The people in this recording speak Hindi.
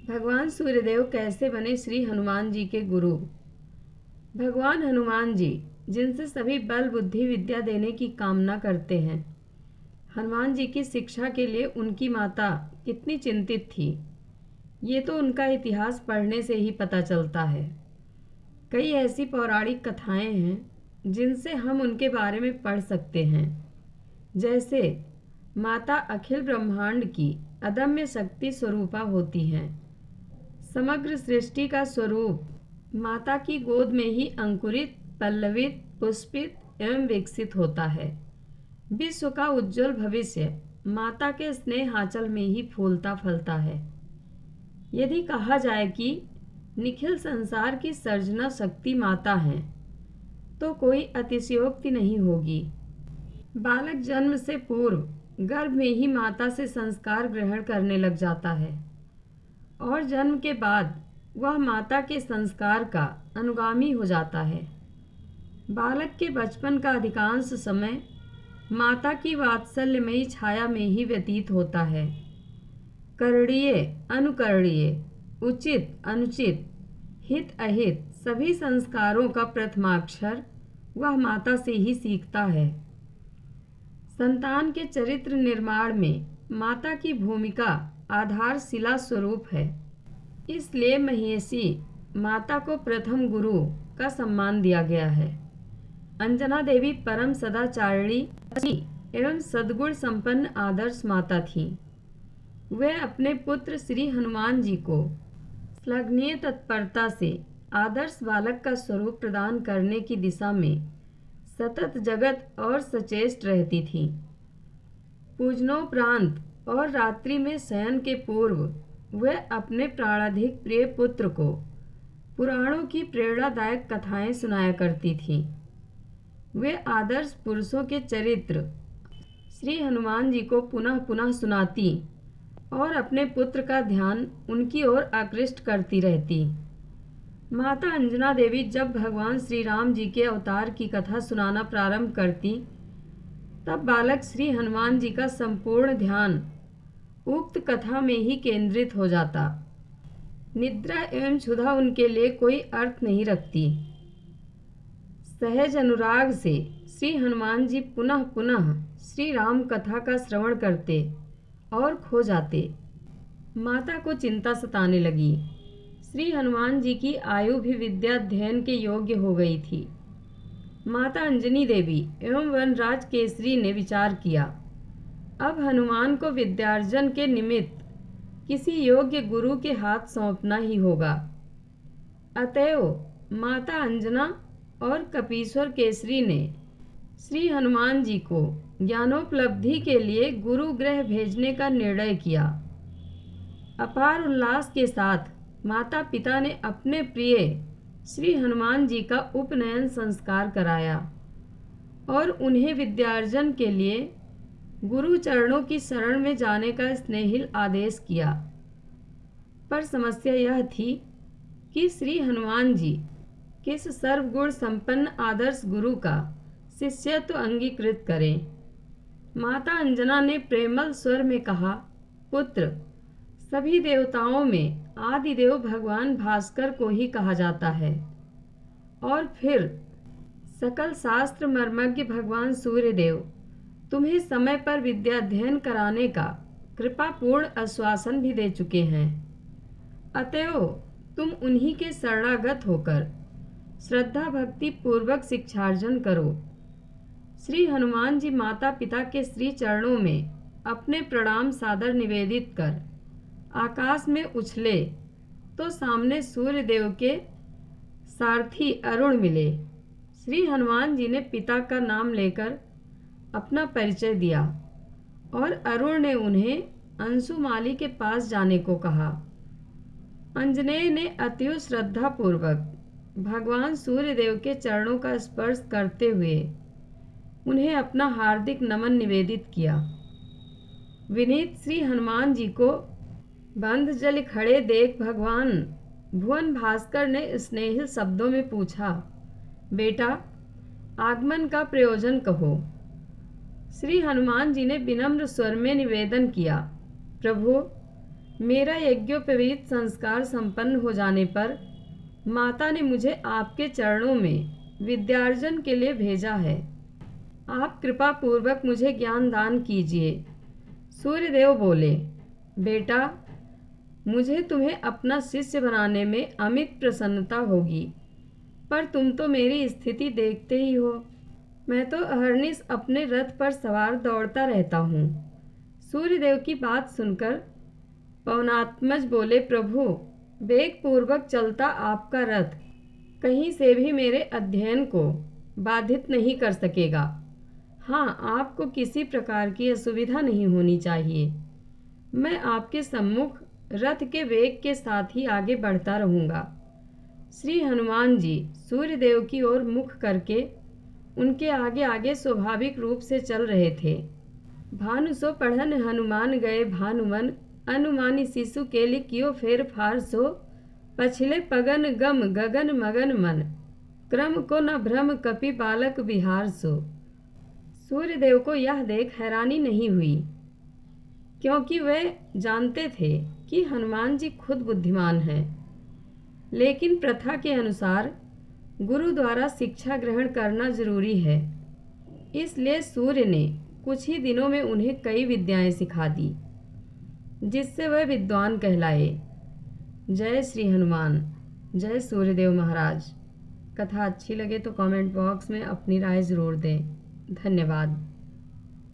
भगवान सूर्यदेव कैसे बने श्री हनुमान जी के गुरु। भगवान हनुमान जी, जिनसे सभी बल बुद्धि विद्या देने की कामना करते हैं, हनुमान जी की शिक्षा के लिए उनकी माता कितनी चिंतित थी, ये तो उनका इतिहास पढ़ने से ही पता चलता है। कई ऐसी पौराणिक कथाएं हैं जिनसे हम उनके बारे में पढ़ सकते हैं, जैसे माता अखिल ब्रह्मांड की अदम्य शक्ति स्वरूपा होती हैं। समग्र सृष्टि का स्वरूप माता की गोद में ही अंकुरित, पल्लवित, पुष्पित एवं विकसित होता है। विश्व का उज्जवल भविष्य माता के स्नेह आंचल में ही फूलता फलता है। यदि कहा जाए कि निखिल संसार की सर्जना शक्ति माता है, तो कोई अतिशयोक्ति नहीं होगी। बालक जन्म से पूर्व गर्भ में ही माता से संस्कार ग्रहण करने लग जाता है और जन्म के बाद वह माता के संस्कार का अनुगामी हो जाता है। बालक के बचपन का अधिकांश समय माता की वात्सल्यमयी छाया में ही व्यतीत होता है। करणीय, अनुकरणीय, उचित, अनुचित, हित अहित सभी संस्कारों का प्रथमाक्षर वह माता से ही सीखता है। संतान के चरित्र निर्माण में माता की भूमिका आधारशिला स्वरूप है। इसलिए महेशी माता को प्रथम गुरु का सम्मान दिया गया है। अंजना देवी परम सदाचारिणी एवं सद्गुण संपन्न आदर्श माता थी। वे अपने पुत्र श्री हनुमान जी को श्लाघनीय तत्परता से आदर्श बालक का स्वरूप प्रदान करने की दिशा में सतत जगत और सचेष्ट रहती थी। पूजनोपरांत और रात्रि में शयन के पूर्व वे अपने प्राणाधिक प्रिय पुत्र को पुराणों की प्रेरणादायक कथाएं सुनाया करती थीं। वे आदर्श पुरुषों के चरित्र श्री हनुमान जी को पुनः पुनः सुनाती और अपने पुत्र का ध्यान उनकी ओर आकृष्ट करती रहती। माता अंजना देवी जब भगवान श्री राम जी के अवतार की कथा सुनाना प्रारंभ करती, तब बालक श्री हनुमान जी का संपूर्ण ध्यान उक्त कथा में ही केंद्रित हो जाता। निद्रा एवं क्षुधा उनके लिए कोई अर्थ नहीं रखती। सहज अनुराग से श्री हनुमान जी पुनः पुनः श्री राम कथा का श्रवण करते और खो जाते। माता को चिंता सताने लगी। श्री हनुमान जी की आयु भी विद्या अध्ययन के योग्य हो गई थी। माता अंजनी देवी एवं वनराज केसरी ने विचार किया, अब हनुमान को विद्यार्जन के निमित्त किसी योग्य गुरु के हाथ सौंपना ही होगा। अतएव माता अंजना और कपीश्वर केसरी ने श्री हनुमान जी को ज्ञानोपलब्धि के लिए गुरु गृह भेजने का निर्णय किया। अपार उल्लास के साथ माता पिता ने अपने प्रिय श्री हनुमान जी का उपनयन संस्कार कराया और उन्हें विद्यार्जन के लिए गुरु चरणों की शरण में जाने का स्नेहिल आदेश किया। पर समस्या यह थी कि श्री हनुमान जी किस सर्वगुण संपन्न आदर्श गुरु का शिष्यत्व अंगीकृत करें। माता अंजना ने प्रेमल स्वर में कहा, पुत्र, सभी देवताओं में आदिदेव भगवान भास्कर को ही कहा जाता है और फिर सकल शास्त्र मर्मज्ञ भगवान सूर्यदेव तुम्हें समय पर विद्याध्ययन कराने का कृपापूर्ण आश्वासन भी दे चुके हैं। अतएव तुम उन्हीं के शरणागत होकर श्रद्धा भक्ति पूर्वक शिक्षार्जन करो। श्री हनुमान जी माता पिता के श्री चरणों में अपने प्रणाम सादर निवेदित कर आकाश में उछले तो सामने सूर्यदेव के सारथी अरुण मिले। श्री हनुमान जी ने पिता का नाम लेकर अपना परिचय दिया और अरुण ने उन्हें अंशुमाली के पास जाने को कहा। अंजनेय ने अतिव श्रद्धा पूर्वक भगवान सूर्यदेव के चरणों का स्पर्श करते हुए उन्हें अपना हार्दिक नमन निवेदित किया। विनीत श्री हनुमान जी को बंध जल खड़े देख भगवान भुवन भास्कर ने स्नेहिल शब्दों में पूछा, बेटा, आगमन का प्रयोजन कहो। श्री हनुमान जी ने विनम्र स्वर में निवेदन किया, प्रभु, मेरा यज्ञोपवीत संस्कार संपन्न हो जाने पर माता ने मुझे आपके चरणों में विद्यार्जन के लिए भेजा है। आप कृपा पूर्वक मुझे ज्ञान दान कीजिए। सूर्यदेव बोले, बेटा, मुझे तुम्हें अपना शिष्य बनाने में अमित प्रसन्नता होगी, पर तुम तो मेरी स्थिति देखते ही हो। मैं तो अहर्निश अपने रथ पर सवार दौड़ता रहता हूँ। सूर्यदेव की बात सुनकर पवनात्मज बोले, प्रभु, वेग पूर्वक चलता आपका रथ कहीं से भी मेरे अध्ययन को बाधित नहीं कर सकेगा। हाँ, आपको किसी प्रकार की असुविधा नहीं होनी चाहिए। मैं आपके सम्मुख रथ के वेग के साथ ही आगे बढ़ता रहूँगा। श्री हनुमान जी सूर्यदेव की ओर मुख करके उनके आगे आगे स्वाभाविक रूप से चल रहे थे। भानु सो पढ़न हनुमान गए भानुमन, अनुमानी शिशु के लिखियो फेर फार सो, पछले पगन गम गगन मगन मन, क्रम को न भ्रम कपि बालक बिहार सो। सूर्यदेव को यह देख हैरानी नहीं हुई, क्योंकि वे जानते थे कि हनुमान जी खुद बुद्धिमान हैं। लेकिन प्रथा के अनुसार गुरु द्वारा शिक्षा ग्रहण करना जरूरी है, इसलिए सूर्य ने कुछ ही दिनों में उन्हें कई विद्याएं सिखा दी, जिससे वह विद्वान कहलाए। जय श्री हनुमान, जय सूर्यदेव महाराज। कथा अच्छी लगे तो कमेंट बॉक्स में अपनी राय ज़रूर दें। धन्यवाद।